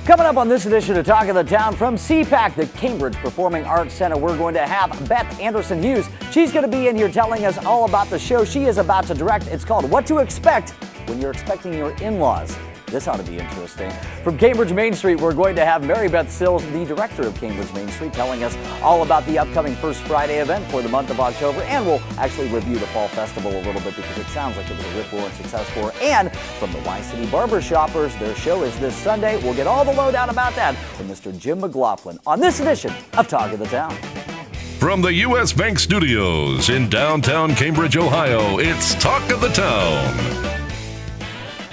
Coming up on this edition of Talk of the Town from CPAC, the Cambridge Performing Arts Center, we're going to have Beth Anderson Hughes. She's going to be in here telling us all about the show she is about to direct. It's called What to Expect When You're Expecting Your In-Laws. This ought to be interesting. From Cambridge Main Street, we're going to have Mary Beth Sills, the director of Cambridge Main Street, telling us all about the upcoming First Friday event for the month of October. And we'll actually review the Fall Festival a little bit because it sounds like it was a rip roaring success for her. And from the Y-City Barbershoppers, their show is this Sunday. We'll get all the lowdown about that from Mr. Jim McLaughlin on this edition of Talk of the Town. From the U.S. Bank Studios in downtown Cambridge, Ohio, it's Talk of the Town.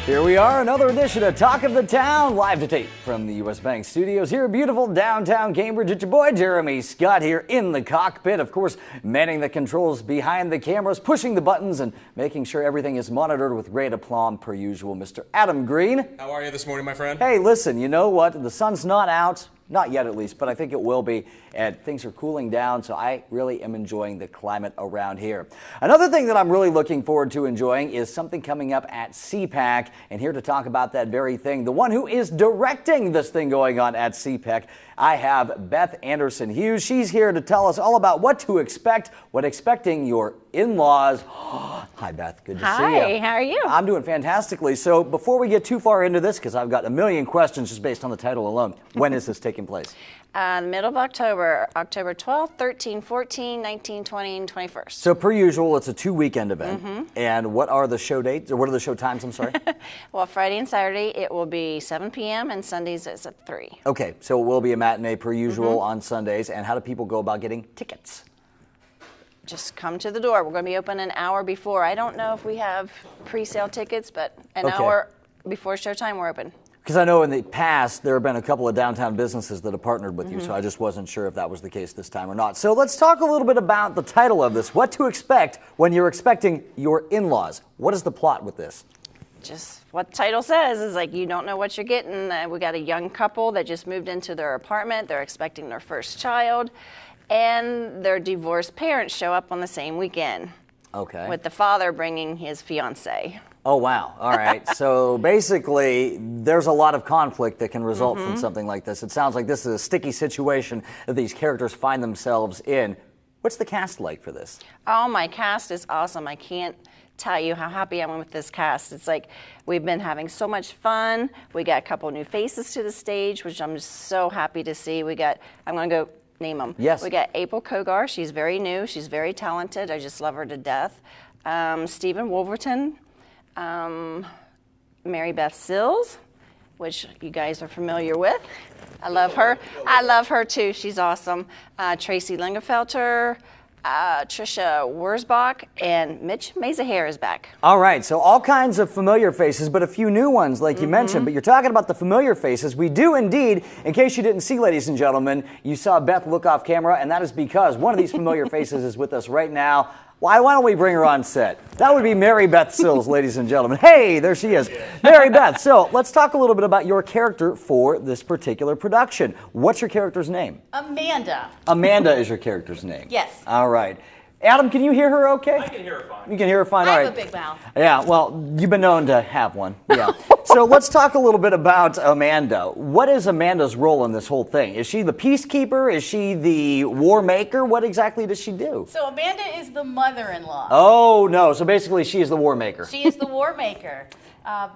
Here we are, another edition of Talk of the Town, live to tape from the U.S. Bank Studios here in beautiful downtown Cambridge. It's your boy Jeremy Scott here in the cockpit, of course, manning the controls behind the cameras, pushing the buttons, and making sure everything is monitored with great aplomb per usual. Mr. Adam Green. How are you this morning, my friend? Hey, listen, you know what? The sun's not out. Not yet, at least, but I think it will be. And things are cooling down, so I really am enjoying the climate around here. Another thing that I'm really looking forward to enjoying is something coming up at CPAC. And here to talk about that very thing, the one who is directing this thing going on at CPAC, I have Beth Anderson Hughes. She's here to tell us all about what to expect when expecting your in-laws. Hi, Beth. Good to see you. Hi, how are you? I'm doing fantastically. So before we get too far into this, because I've got a million questions just based on the title alone, when is this taking place? Middle of October, October 12th, 13, 14, 19, 20, and 21st. So per usual, it's a 2-weekend event. And what are the show dates, or what are the show times, I'm sorry? Well, Friday and Saturday, it will be 7 p.m., and Sundays it's at 3. Okay, so it will be a matinee per usual on Sundays. And how do people go about getting tickets? Just come to the door. We're going to be open an hour before. I don't know if we have pre-sale tickets, but an hour before showtime, we're open. Because I know in the past there have been a couple of downtown businesses that have partnered with you, so I just wasn't sure if that was the case this time or not. So let's talk a little bit about the title of this, What to Expect When You're Expecting Your In-Laws. What is the plot with this? Just what the title says is like you don't know what you're getting. We got a young couple that just moved into their apartment. They're expecting their first child, and their divorced parents show up on the same weekend. Okay. With the father bringing his fiancée. Oh, wow. All right. So basically, there's a lot of conflict that can result from something like this. It sounds like this is a sticky situation that these characters find themselves in. What's the cast like for this? Oh, my cast is awesome. I can't tell you how happy I am with this cast. It's like we've been having so much fun. We got a couple new faces to the stage, which I'm just so happy to see. I'm going to go name them. Yes. We got April Kogar. She's very new. She's very talented. I just love her to death. Stephen Wolverton. Mary Beth Sills, which you guys are familiar with. I love her. I love her too. She's awesome. Tracy Lingerfelter, Trisha Wurzbach, and Mitch Mazaher is back. All right, so all kinds of familiar faces, but a few new ones, like you mentioned. But you're talking about the familiar faces. We do indeed, in case you didn't see, ladies and gentlemen, you saw Beth look off camera, and that is because one of these familiar faces is with us right now. Why don't we bring her on set? That would be Mary Beth Sills, ladies and gentlemen. Hey, there she is. Mary Beth. So let's talk a little bit about your character for this particular production. What's your character's name? Amanda. Amanda is your character's name. Yes. All right. Adam, can you hear her okay? I can hear her fine. You can hear her fine? I All have right. a big mouth. Yeah, well, you've been known to have one. Yeah. So let's talk a little bit about Amanda. What is Amanda's role in this whole thing? Is she the peacekeeper? Is she the war maker? What exactly does she do? So Amanda is the mother-in-law. Oh, no. So basically she is the war maker. She is the war maker.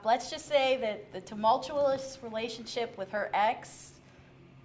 Let's just say that the tumultuous relationship with her ex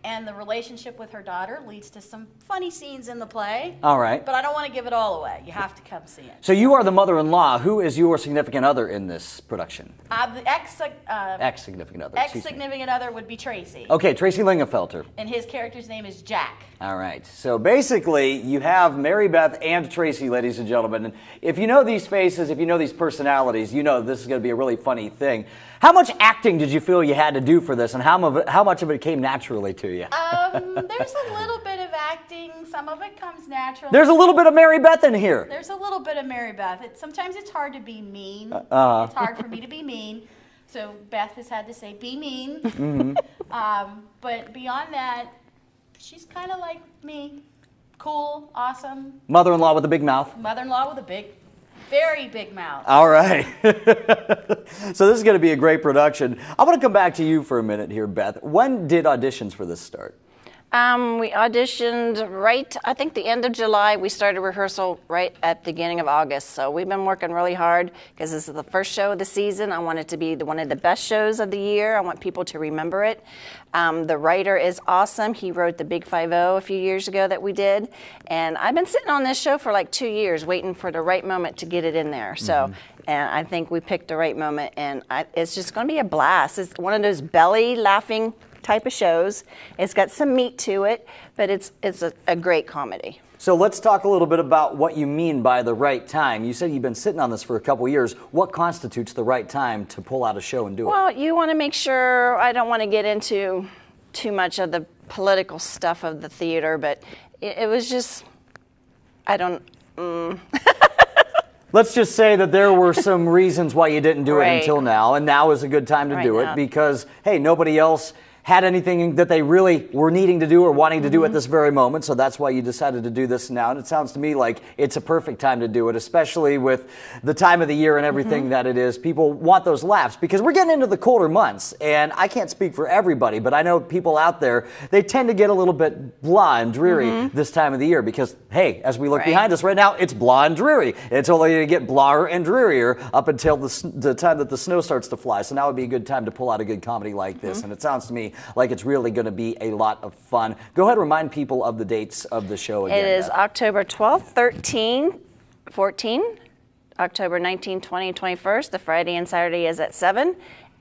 and the relationship with her daughter leads to some funny scenes in the play. All right. But I don't want to give it all away. You have to come see it. So you are the mother-in-law. Who is your significant other in this production? The Ex-significant other. ex-significant other would be Tracy. Okay, Tracy Lingerfelter. And his character's name is Jack. All right. So basically, you have Mary Beth and Tracy, ladies and gentlemen. And if you know these faces, if you know these personalities, you know this is going to be a really funny thing. How much acting did you feel you had to do for this, and how much of it came naturally to you? There's a little bit of acting. Some of it comes naturally. There's a little bit of Mary Beth in here. There's a little bit of Mary Beth. Sometimes it's hard to be mean. It's hard for me to be mean. So Beth has had to say, be mean. But beyond that, she's kind of like me. Cool, awesome. Mother-in-law with a big mouth. Mother-in-law with a big very big mouth. All right. So this is going to be a great production. I want to come back to you for a minute here, Beth. When did auditions for this start? We auditioned right, I think the end of July. We started rehearsal right at the beginning of August. So we've been working really hard because this is the first show of the season. I want it to be one of the best shows of the year. I want people to remember it. The writer is awesome. He wrote The Big 5-0 a few years ago that we did. And I've been sitting on this show for like 2 years waiting for the right moment to get it in there. So, and I think we picked the right moment. And it's just going to be a blast. It's one of those belly laughing type of shows. It's got some meat to it, but it's a great comedy. So let's talk a little bit about what you mean by the right time. You said you've been sitting on this for a couple years. What constitutes the right time to pull out a show and do it? Well, you want to make sure, I don't want to get into too much of the political stuff of the theater, but it was just, Let's just say that there were some reasons why you didn't do it Right. until now, and now is a good time to Right do it now. because, hey, nobody else had anything that they really were needing to do or wanting to do at this very moment, so that's why you decided to do this now. And it sounds to me like it's a perfect time to do it, especially with the time of the year and everything that it is. People want those laughs because we're getting into the colder months, and I can't speak for everybody, but I know people out there, they tend to get a little bit blah and dreary this time of the year because, hey, as we look Right. behind us right now, it's blah and dreary. It's only going to get blaher and drearier up until the time that the snow starts to fly. So now would be a good time to pull out a good comedy like this, and it sounds to me like it's really going to be a lot of fun. Go ahead and remind people of the dates of the show again. It is Beth. October 12th, 13, 14, October 19, 20, and 21st. The Friday and Saturday is at 7,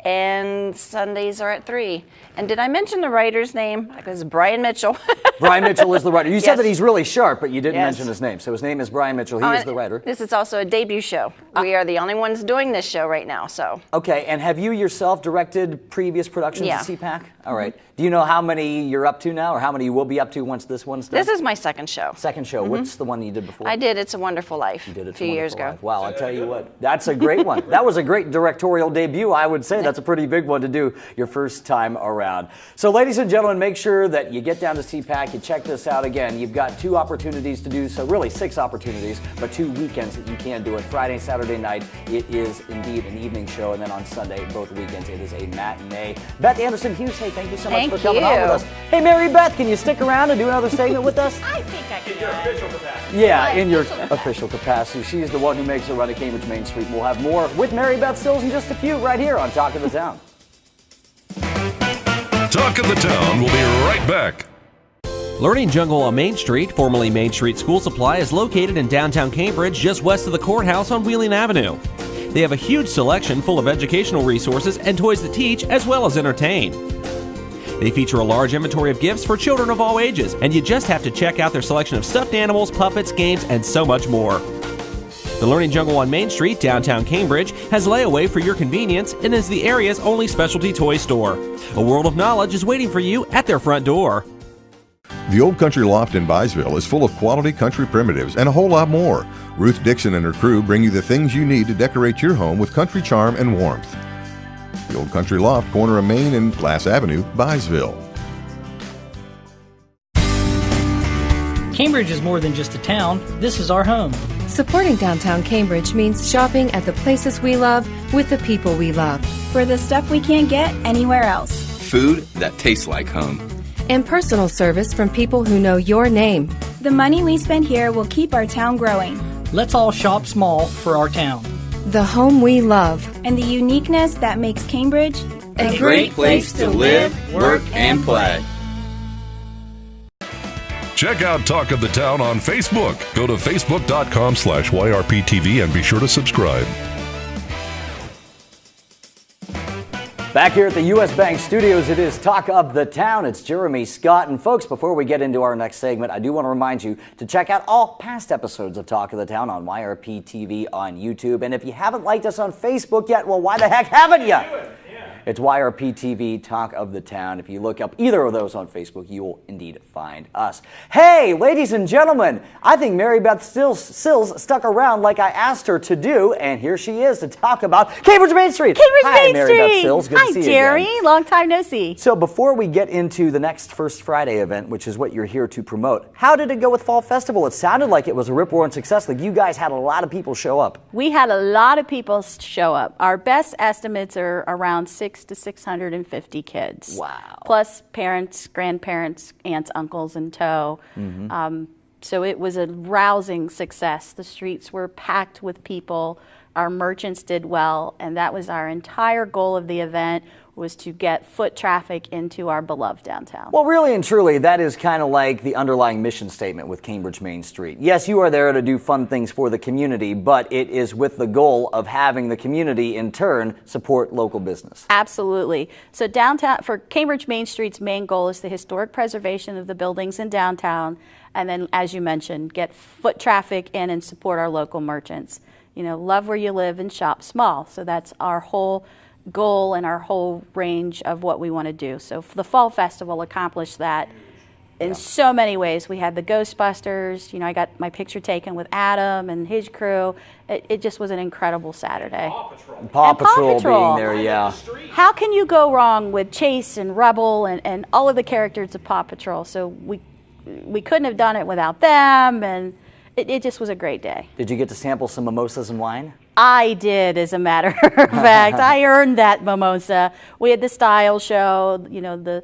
and Sundays are at 3. And did I mention the writer's name? Because Brian Mitchell. Brian Mitchell is the writer. You said Yes. that he's really sharp, but you didn't Yes. mention his name. So his name is Brian Mitchell. He is the writer. This is also a debut show. We are the only ones doing this show right now, so. Okay, and have you yourself directed previous productions Yeah. at CPAC? All right. Do you know how many you're up to now, or how many you will be up to once this one's done? This is my second show. Second show. What's the one you did before? I did It's a Wonderful Life You did a It's few a years Wonderful ago. Life. Wow, I tell you what, that's a great one. That was a great directorial debut, I would say. That's a pretty big one to do your first time around. So, ladies and gentlemen, make sure that you get down to CPAC, you check this out again. You've got 2 opportunities to do so, really 6 opportunities, but 2 weekends that you can do it. Friday, Saturday night, it is indeed an evening show, and then on Sunday, both weekends, it is a matinee. Beth Anderson Hughes, hey, thank you so much Thank for coming on you. with us. Hey, Mary Beth, can you stick around and do another segment with us? I think I can. Yeah, My in your official capacity. official capacity. She's the one who makes it run at Cambridge Main Street. We'll have more with Mary Beth Sills in just a few right here on Talk of the Town. Talk of the Town will be right back. Learning Jungle on Main Street, formerly Main Street School Supply, is located in downtown Cambridge, just west of the courthouse on Wheeling Avenue. They have a huge selection full of educational resources and toys that teach as well as entertain. They feature a large inventory of gifts for children of all ages, and you just have to check out their selection of stuffed animals, puppets, games, and so much more. The Learning Jungle on Main Street, downtown Cambridge, has layaway for your convenience and is the area's only specialty toy store. A world of knowledge is waiting for you at their front door. The Old Country Loft in Byesville is full of quality country primitives and a whole lot more. Ruth Dixon and her crew bring you the things you need to decorate your home with country charm and warmth. The Old Country Loft, corner of Main and Glass Avenue, Byesville. Cambridge is more than just a town. This is our home. Supporting downtown Cambridge means shopping at the places we love with the people we love. For the stuff we can't get anywhere else. Food that tastes like home. And personal service from people who know your name. The money we spend here will keep our town growing. Let's all shop small for our town. The home we love. And the uniqueness that makes Cambridge A Great place to live, work, and play. Check out Talk of the Town on Facebook. Go to facebook.com/YRPTV and be sure to subscribe. Back here at the U.S. Bank Studios, it is Talk of the Town. It's Jeremy Scott. And folks, before we get into our next segment, I do want to remind you to check out all past episodes of Talk of the Town on YRP TV on YouTube. And if you haven't liked us on Facebook yet, well, why the heck haven't you? It's YRP-TV, Talk of the Town. If you look up either of those on Facebook, you will indeed find us. Hey, ladies and gentlemen, I think Mary Beth Sills stuck around like I asked her to do, and here she is to talk about Cambridge Main Street. Cambridge Main Mary Street. Beth Sills. Good Hi, to see you Jerry. again. Long time no see. So before we get into the next First Friday event, which is what you're here to promote, how did it go with Fall Festival? It sounded like it was a rip-roaring success. Like you guys had a lot of people show up. We had a lot of people show up. Our best estimates are around 600 to 650 kids. Wow. Plus parents, grandparents, aunts, uncles in tow. So it was a rousing success. The streets were packed with people. Our merchants did well, and that was our entire goal of the event, was to get foot traffic into our beloved downtown. Well, really and truly, that is kind of like the underlying mission statement with Cambridge Main Street. Yes, you are there to do fun things for the community, but it is with the goal of having the community, in turn, support local business. Absolutely. So downtown, for Cambridge Main Street's main goal is the historic preservation of the buildings in downtown, and then, as you mentioned, get foot traffic in and support our local merchants. You know, love where you live and shop small. So that's our whole goal and our whole range of what we want to do. So the Fall Festival accomplished that in so many ways. We had the Ghostbusters. You know, I got my picture taken with Adam and his crew. It just was an incredible Saturday. Paw Patrol being there, yeah. How can you go wrong with Chase and Rubble and all of the characters of Paw Patrol? So we couldn't have done it without them, and it just was a great day. Did you get to sample some mimosas and wine? I did, as a matter of fact. I earned that mimosa. We had the style show, you know, the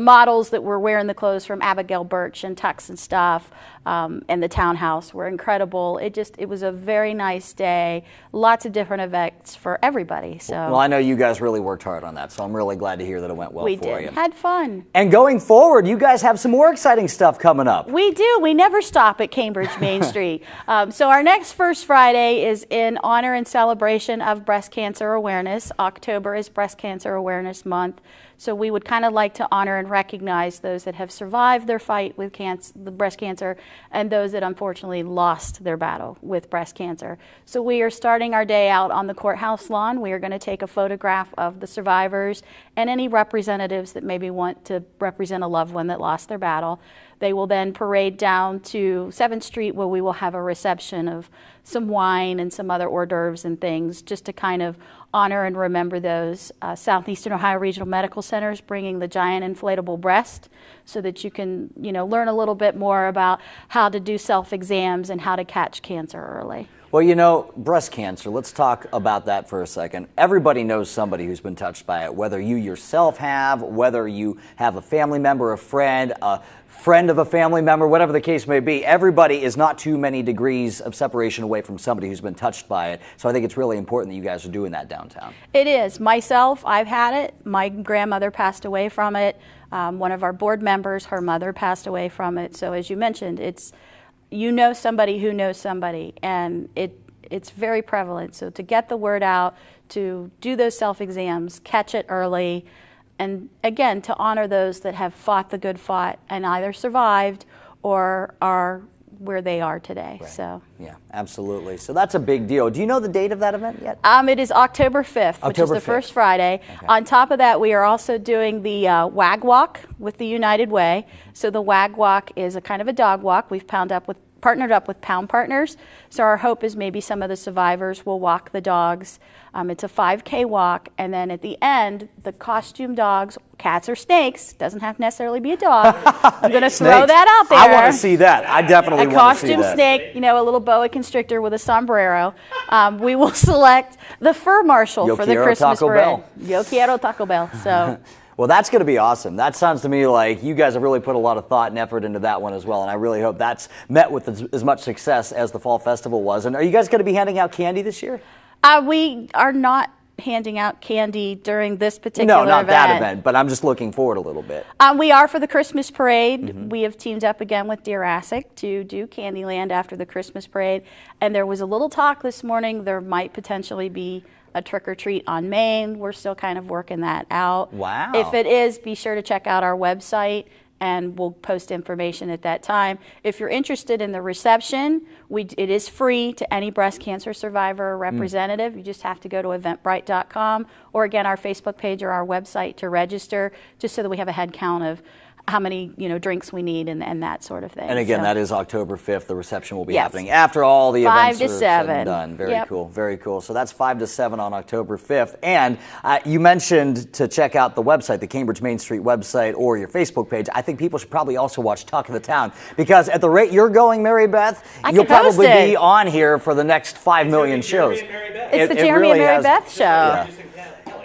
models that were wearing the clothes from Abigail Birch and Tux and stuff, and the townhouse were incredible. It was a very nice day. Lots of different events for everybody. So well, I know you guys really worked hard on that, so I'm really glad to hear that it went well for you. We did. Had fun. And going forward, you guys have some more exciting stuff coming up. We do. We never stop at Cambridge Main Street. So our next First Friday is in honor and celebration of breast cancer awareness. October is Breast Cancer Awareness Month. So we would kind of like to honor and recognize those that have survived their fight with the breast cancer and those that unfortunately lost their battle with breast cancer. So we are starting our day out on the courthouse lawn. We are going to take a photograph of the survivors and any representatives that maybe want to represent a loved one that lost their battle. They will then parade down to 7th Street, where we will have a reception of some wine and some other hors d'oeuvres and things, just to kind of honor and remember those. Southeastern Ohio Regional Medical Center is bringing the giant inflatable breast so that you can, you know, learn a little bit more about how to do self-exams and how to catch cancer early. Well, you know, breast cancer, let's talk about that for a second. Everybody knows somebody who's been touched by it, whether you yourself have, whether you have a family member, a friend of a family member, whatever the case may be. Everybody is not too many degrees of separation away from somebody who's been touched by it. So I think it's really important that you guys are doing that downtown. It is. Myself, I've had it. My grandmother passed away from it. One of our board members, her mother passed away from it. So as you mentioned, it's, you know somebody who knows somebody, and it's very prevalent. So to get the word out, to do those self-exams, catch it early, and again, to honor those that have fought the good fight and either survived or are where they are today. Right. So yeah, absolutely. So that's a big deal. Do you know the date of that event yet? It is October 5th, which is the 5th. first Friday. Okay. On top of that, we are also doing the WAG Walk with the United Way. So the WAG Walk is a kind of a dog walk. We've partnered up with Pound Partners. So our hope is maybe some of the survivors will walk the dogs. It's a 5K walk, and then at the end, the costume dogs, cats or snakes, doesn't have to necessarily be a dog. I'm going to throw that out there. I want to see that. I definitely want to see that. A costume snake, you know, a little boa constrictor with a sombrero. We will select the fur marshal Yo for the quiero Christmas Taco parade. Bell. Yo quiero Taco Bell. So. Well, that's going to be awesome. That sounds to me like you guys have really put a lot of thought and effort into that one as well, and I really hope that's met with as much success as the Fall Festival was. And are you guys going to be handing out candy this year? We are not handing out candy during this particular event. No, not that event, but I'm just looking forward a little bit. We are for the Christmas parade. Mm-hmm. We have teamed up again with Deerasic to do Candyland after the Christmas parade, and there was a little talk this morning there might potentially be a trick-or-treat on Main. We're still kind of working that out. Wow. If it is, be sure to check out our website and we'll post information at that time. If you're interested in the reception, it is free to any breast cancer survivor or representative. You just have to go to eventbrite.com or again our Facebook page or our website to register, just so that we have a head count of how many drinks we need and that sort of thing. And again, that is October 5th. The reception will be happening after all the events are said and done. Very cool, very cool. So that's 5 to 7 on October 5th. And you mentioned to check out the website, the Cambridge Main Street website, or your Facebook page. I think people should probably also watch Talk of the Town, because at the rate you're going, Mary Beth, you'll probably be on here for the next 5 million shows. It's the Jeremy and Mary Beth show.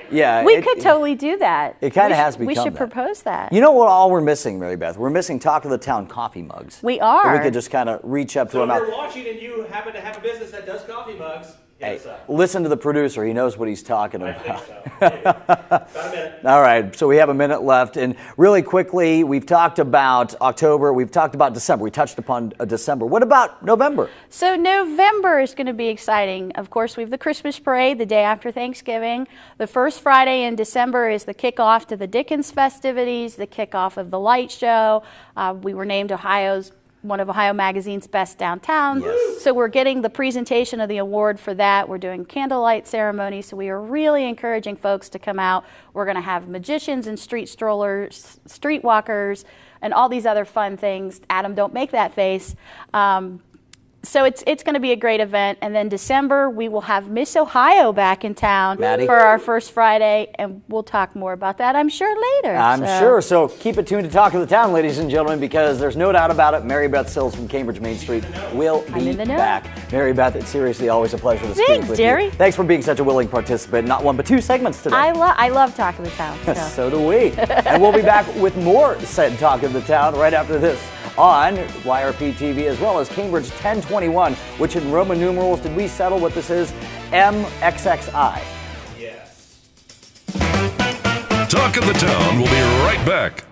Yeah, we could totally do that. It kind of has become We should that. propose that. You know what all we're missing, Mary Beth? We're missing Talk of the Town coffee mugs. We are. So we could just kind of reach up to them. So if you're watching and you happen to have a business that does coffee mugs, hey, listen to the producer. He knows what he's talking about. I think so. About a minute. All right, so we have a minute left. And really quickly, we've talked about October. We've talked about December. We touched upon December. What about November? So November is going to be exciting. Of course, we have the Christmas parade the day after Thanksgiving. The first Friday in December is the kickoff to the Dickens festivities, the kickoff of the light show. We were named one of Ohio Magazine's best downtown. Yes. So we're getting the presentation of the award for that. We're doing candlelight ceremony. So we are really encouraging folks to come out. We're going to have magicians and street strollers, street walkers, and all these other fun things. Adam, don't make that face. So it's going to be a great event. And then December, we will have Miss Ohio back in town for our first Friday, and we'll talk more about that, I'm sure, later. I'm sure. So keep it tuned to Talk of the Town, ladies and gentlemen, because there's no doubt about it. Mary Beth Sills from Cambridge Main Street will be back. Mary Beth, it's seriously always a pleasure to speak with Jerry. you. Thanks for being such a willing participant. Not one, but 2 segments today. I love Talk of the Town. So do we. And we'll be back with more said Talk of the Town right after this on YRP TV, as well as Cambridge 1021, which in Roman numerals, did we settle what this is? MXXI. Yes. Talk of the Town will be right back.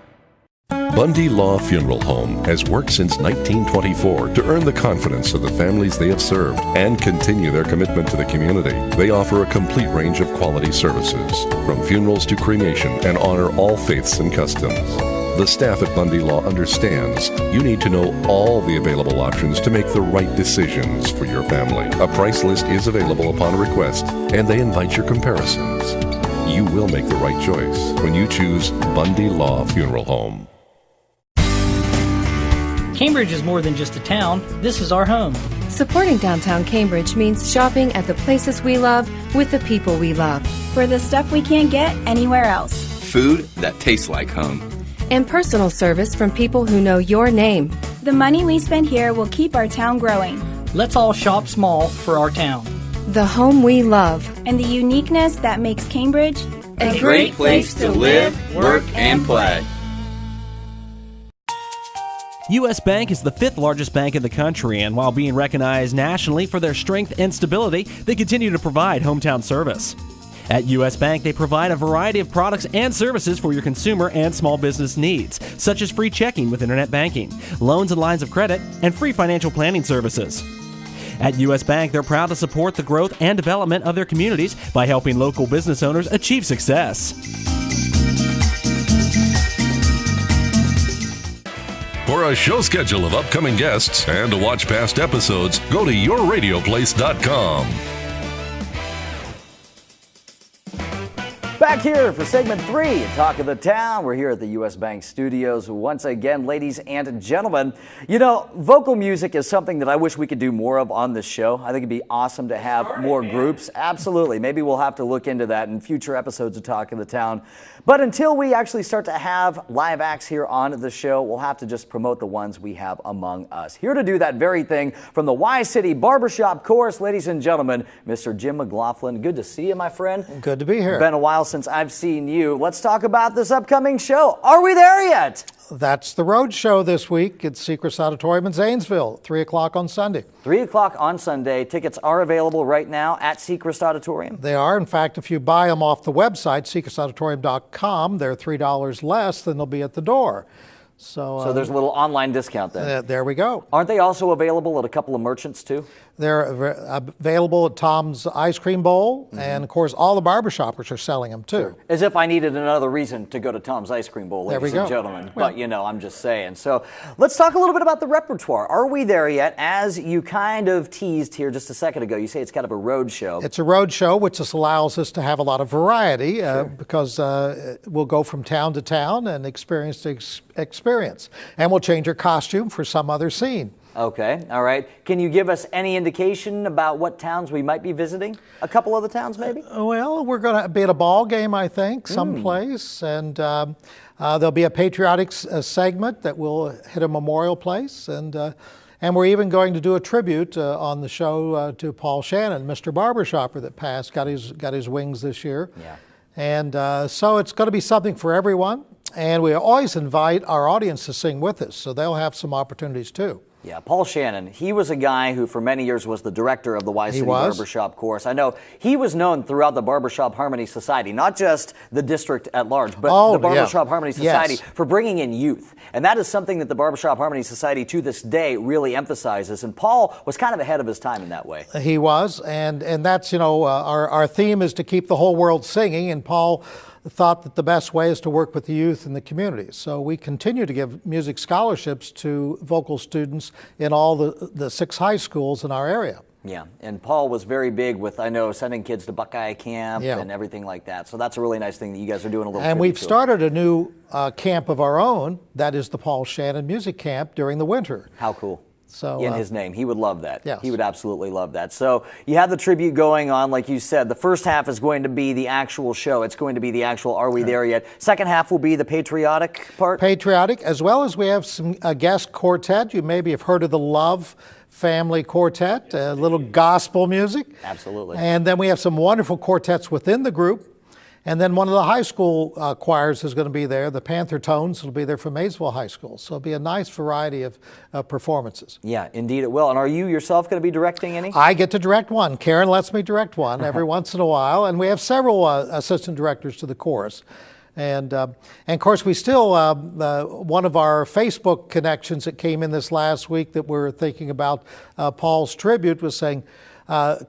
Bundy Law Funeral Home has worked since 1924 to earn the confidence of the families they have served and continue their commitment to the community. They offer a complete range of quality services, from funerals to cremation, and honor all faiths and customs. The staff at Bundy Law understands you need to know all the available options to make the right decisions for your family. A price list is available upon request, and they invite your comparisons. You will make the right choice when you choose Bundy Law Funeral Home. Cambridge is more than just a town. This is our home. Supporting downtown Cambridge means shopping at the places we love with the people we love. For the stuff we can't get anywhere else. Food that tastes like home. And personal service from people who know your name. The money we spend here will keep our town growing. Let's all shop small for our town. The home we love. And the uniqueness that makes Cambridge A great place to live, work, and play. U.S. Bank is the 5th largest bank in the country, and while being recognized nationally for their strength and stability, they continue to provide hometown service. At U.S. Bank, they provide a variety of products and services for your consumer and small business needs, such as free checking with internet banking, loans and lines of credit, and free financial planning services. At U.S. Bank, they're proud to support the growth and development of their communities by helping local business owners achieve success. For a show schedule of upcoming guests and to watch past episodes, go to yourradioplace.com. Back here for segment 3 of Talk of the Town. We're here at the U.S. Bank Studios once again, ladies and gentlemen. You know, vocal music is something that I wish we could do more of on this show. I think it'd be awesome to have more groups. Absolutely. Maybe we'll have to look into that in future episodes of Talk of the Town. But until we actually start to have live acts here on the show, we'll have to just promote the ones we have among us. Here to do that very thing from the Y-City Barbershop Chorus, ladies and gentlemen, Mr. Jim McLaughlin. Good to see you, my friend. Good to be here. Been a while since I've seen you. Let's talk about this upcoming show. Are we there yet? That's the road show this week at Secrets Auditorium in Zanesville, 3 o'clock on Sunday. 3 o'clock on Sunday. Tickets are available right now at Secrets Auditorium. They are. In fact, if you buy them off the website, secretsauditorium.com, they're $3 less than they'll be at the door. So there's a little online discount then. There we go. Aren't they also available at a couple of merchants too? They're available at Tom's Ice Cream Bowl, and of course all the barbershoppers are selling them too. Sure. As if I needed another reason to go to Tom's Ice Cream Bowl, ladies and gentlemen. Well, but I'm just saying. So let's talk a little bit about the repertoire. Are we there yet? As you kind of teased here just a second ago, you say it's kind of a road show. It's a road show, which just allows us to have a lot of variety because we'll go from town to town and experience to experience. And we'll change our costume for some other scene. Okay, all right. Can you give us any indication about what towns we might be visiting? A couple of the towns, maybe? Well, we're going to be at a ball game, I think, someplace. And there'll be a patriotic segment that will hit a memorial place. And we're even going to do a tribute on the show to Paul Shannon, Mr. Barbershopper that passed, got his wings this year. Yeah. And so it's going to be something for everyone. And we always invite our audience to sing with us, so they'll have some opportunities too. Yeah, Paul Shannon, he was a guy who for many years was the director of the Y-City Barbershop course. I know he was known throughout the Barbershop Harmony Society, not just the district at large, but the Barbershop Harmony Society for bringing in youth. And that is something that the Barbershop Harmony Society to this day really emphasizes. And Paul was kind of ahead of his time in that way. He was, and that's, our theme is to keep the whole world singing, and Paul thought that the best way is to work with the youth in the community. So we continue to give music scholarships to vocal students in all the 6 high schools in our area. Yeah, and Paul was very big with, I know, sending kids to Buckeye Camp and everything like that. So that's a really nice thing that you guys are doing a little. And we've started a new camp of our own. That is the Paul Shannon Music Camp during the winter. How cool. So, in his name. He would love that. Yes. He would absolutely love that. So you have the tribute going on, like you said. The first half is going to be the actual show. It's going to be the actual Are We There Yet? Second half will be the patriotic part? Patriotic, as well as we have some guest quartet. You maybe have heard of the Love Family Quartet, a little gospel music. Absolutely. And then we have some wonderful quartets within the group. And then one of the high school choirs is going to be there, the Panther Tones will be there from Maysville High School. So it'll be a nice variety of performances. Yeah, indeed it will. And are you yourself going to be directing any? I get to direct one. Karen lets me direct one every once in a while. And we have several assistant directors to the chorus. And of course, we still, one of our Facebook connections that came in this last week that we're thinking about Paul's tribute was saying,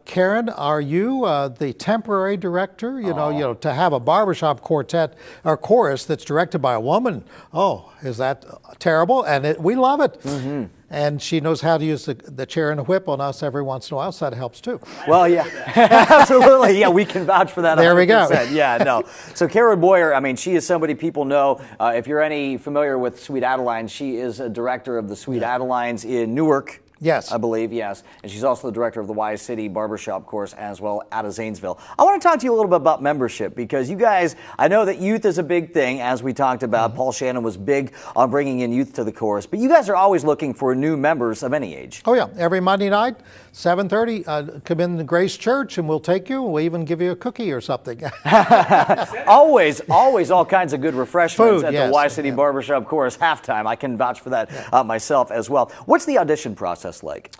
Karen, are you the temporary director? To have a barbershop quartet or chorus that's directed by a woman. Oh, is that terrible? And we love it. Mm-hmm. And she knows how to use the chair and the whip on us every once in a while, so that helps too. Well, yeah, absolutely. Yeah, we can vouch for that. 100%. There we go. Yeah, no. So Karen Boyer, I mean, she is somebody people know. If you're any familiar with Sweet Adelines, she is a director of the Sweet Adelines in Newark. Yes. I believe, yes. And she's also the director of the Y-City Barbershop course as well out of Zanesville. I want to talk to you a little bit about membership because you guys, I know that youth is a big thing, as we talked about. Paul Shannon was big on bringing in youth to the course, but you guys are always looking for new members of any age. Oh, yeah. Every Monday night, 7:30, come in the Grace Church and we'll take you. We'll even give you a cookie or something. always all kinds of good refreshments at the Y-City Barbershop course halftime. I can vouch for that myself as well. What's the audition process like?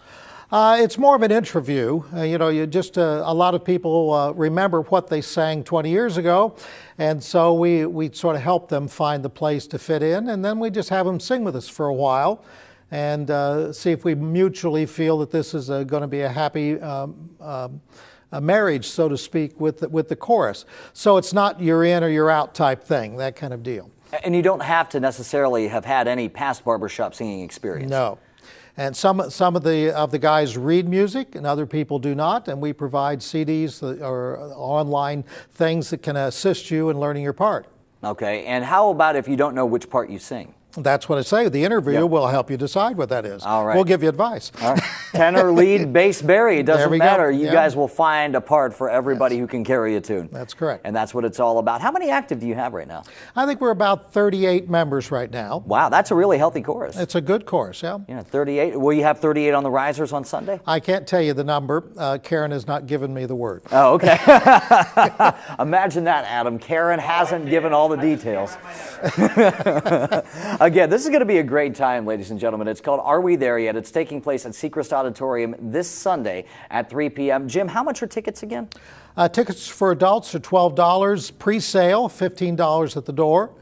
It's more of an interview. You just a lot of people remember what they sang 20 years ago, and so we sort of help them find the place to fit in, and then we just have them sing with us for a while, and see if we mutually feel that this is going to be a happy a marriage, so to speak, with the chorus. So it's not you're in or you're out type thing, that kind of deal. And you don't have to necessarily have had any past barbershop singing experience. No. And some of the guys read music, and other people do not. And we provide CDs or online things that can assist you in learning your part. Okay. And how about if you don't know which part you sing? That's what I say. The interview will help you decide what that is. All right. We'll give you advice. All right. Tenor, lead, bass, bari. It doesn't matter. Go. You guys will find a part for everybody who can carry a tune. That's correct. And that's what it's all about. How many active do you have right now? I think we're about 38 members right now. Wow, that's a really healthy chorus. It's a good chorus, yeah. Yeah, 38. Will you have 38 on the risers on Sunday? I can't tell you the number. Karen has not given me the word. Oh, okay. Imagine that, Adam. Karen hasn't given all the details. Again, this is going to be a great time, ladies and gentlemen. It's called Are We There Yet? It's taking place at Sechrist Auditorium this Sunday at 3 p.m. Jim, how much are tickets again? Tickets for adults are $12, pre-sale, $15 at the door.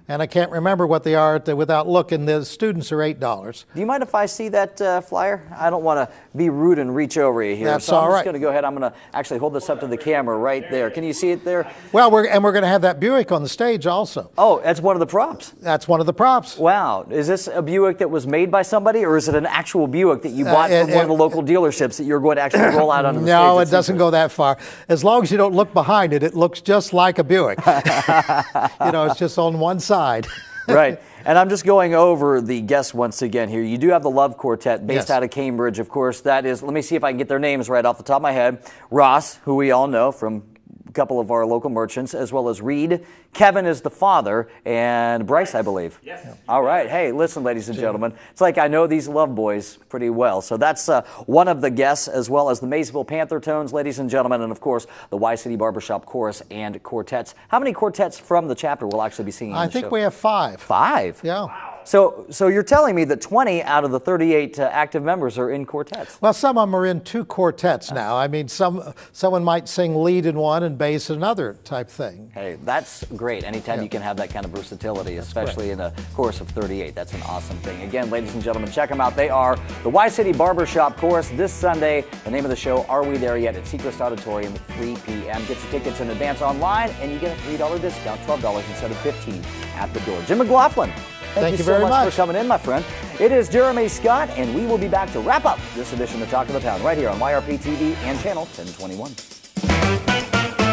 and I can't remember what they are without looking. The students are $8. Do you mind if I see that flyer? I don't want to be rude and reach over you here. That's so all I'm just right. going to go ahead. I'm going to actually hold this up to the camera right there. Can you see it there? Well, we're going to have that Buick on the stage also. Oh, that's one of the props. That's one of the props. Wow. Is this a Buick that was made by somebody, or is it an actual Buick that you bought from one of the local dealerships that you're going to actually roll out onto the stage? No, it doesn't go that far. As long as you don't look behind it, it looks just like a Buick. It's just on one side. Right. And I'm just going over the guests once again here. You do have the Love Quartet based out of Cambridge, of course. That is, let me see if I can get their names right off the top of my head. Ross, who we all know from a couple of our local merchants, as well as Reed. Kevin is the father, and Bryce, I believe. Yes. All right. Hey, listen, ladies and gentlemen. It's like I know these Love Boys pretty well. So that's one of the guests, as well as the Maysville Panther Tones, ladies and gentlemen, and of course, the Y-City Barbershop Chorus and Quartets. How many quartets from the chapter will actually be singing in the show? I think we have 5. 5? Yeah. Wow. So you're telling me that 20 out of the 38 active members are in quartets? Well, some of them are in 2 quartets now. I mean, someone might sing lead in one and bass in another type thing. Hey, that's great. Anytime you can have that kind of versatility, especially in a chorus of 38. That's an awesome thing. Again, ladies and gentlemen, check them out. They are the Y-City Barbershop Chorus this Sunday. The name of the show, Are We There Yet? At Seacrest Auditorium at 3 p.m. Get your tickets in advance online, and you get a $3 discount, $12 instead of $15 at the door. Jim McLaughlin. Thank you very so much much for coming in, my friend. It is Jeremy Scott, and we will be back to wrap up this edition of Talk of the Town right here on YRP TV and Channel 1021.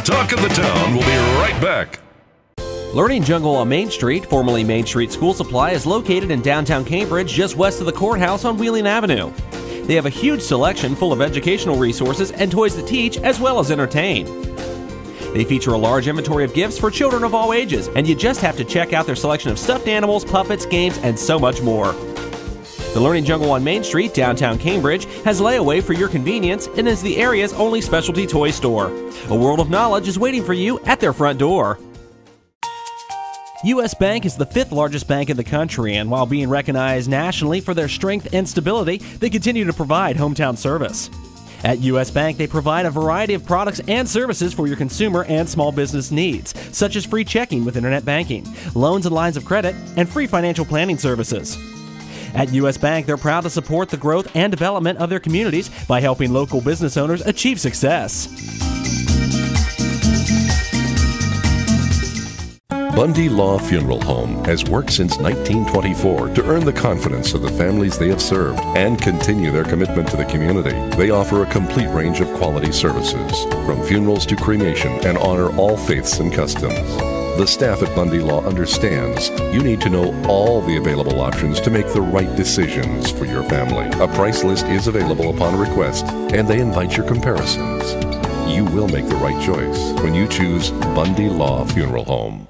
Talk of the Town will be right back. Learning Jungle on Main Street, formerly Main Street School Supply, is located in downtown Cambridge, just west of the courthouse on Wheeling Avenue. They have a huge selection full of educational resources and toys that teach as well as entertain. They feature a large inventory of gifts for children of all ages, and you just have to check out their selection of stuffed animals, puppets, games, and so much more. The Learning Jungle on Main Street, downtown Cambridge, has layaway for your convenience and is the area's only specialty toy store. A world of knowledge is waiting for you at their front door. U.S. Bank is the 5th largest bank in the country, and while being recognized nationally for their strength and stability, they continue to provide hometown service. At U.S. Bank, they provide a variety of products and services for your consumer and small business needs, such as free checking with internet banking, loans and lines of credit, and free financial planning services. At U.S. Bank, they're proud to support the growth and development of their communities by helping local business owners achieve success. Bundy Law Funeral Home has worked since 1924 to earn the confidence of the families they have served and continue their commitment to the community. They offer a complete range of quality services, from funerals to cremation, and honor all faiths and customs. The staff at Bundy Law understands you need to know all the available options to make the right decisions for your family. A price list is available upon request, and they invite your comparisons. You will make the right choice when you choose Bundy Law Funeral Home.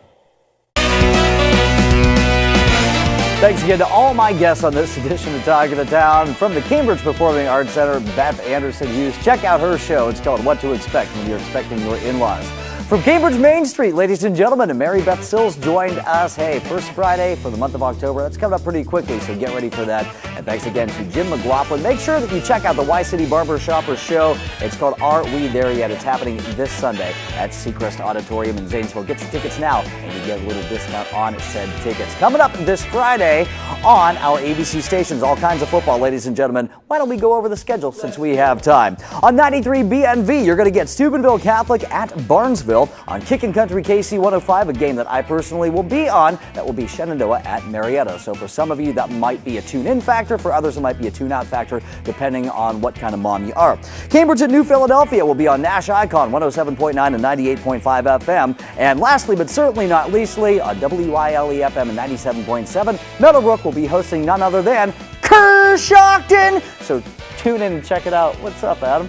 Thanks again to all my guests on this edition of Talk of the Town. From the Cambridge Performing Arts Center, Beth Anderson Hughes. Check out her show. It's called What to Expect When You're Expecting Your In-Laws. From Cambridge Main Street, ladies and gentlemen, and Mary Beth Sills joined us. Hey, first Friday for the month of October. That's coming up pretty quickly, so get ready for that. And thanks again to Jim McLaughlin. Make sure that you check out the Y-City Barbershopper show. It's called Are We There Yet? It's happening this Sunday at Seacrest Auditorium in Zanesville. Get your tickets now, and you get a little discount on said tickets. Coming up this Friday on our ABC stations, all kinds of football, ladies and gentlemen. Why don't we go over the schedule since we have time? On 93 BNV, you're going to get Steubenville Catholic at Barnesville. On Kickin' Country KC 105, a game that I personally will be on. That will be Shenandoah at Marietta. So for some of you, that might be a tune-in factor. For others, it might be a tune-out factor, depending on what kind of mom you are. Cambridge at New Philadelphia will be on Nash Icon 107.9 and 98.5 FM. And lastly, but certainly not leastly, on WILE FM and 97.7, Meadowbrook will be hosting none other than Kershaw. So tune in and check it out. What's up, Adam?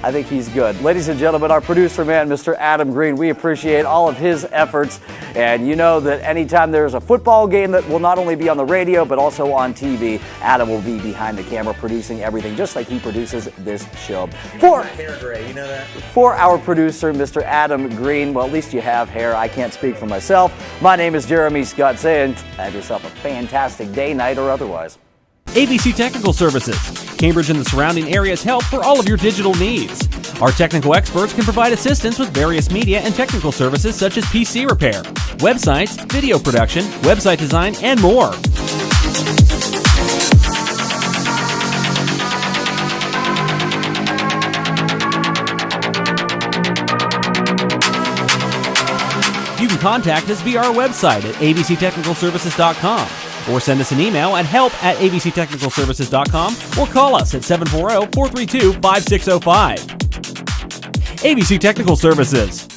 I think he's good. Ladies and gentlemen, our producer man, Mr. Adam Green, we appreciate all of his efforts. And you know that anytime there's a football game that will not only be on the radio, but also on TV, Adam will be behind the camera producing everything, just like he produces this show. Hair gray, you know that? For our producer, Mr. Adam Green, well, at least you have hair. I can't speak for myself. My name is Jeremy Scott saying, have yourself a fantastic day, night, or otherwise. ABC Technical Services, Cambridge and the surrounding area's help for all of your digital needs. Our technical experts can provide assistance with various media and technical services such as PC repair, websites, video production, website design, and more. You can contact us via our website at abctechnicalservices.com or send us an email at help@abctechnicalservices.com or call us at 740-432-5605. ABC Technical Services.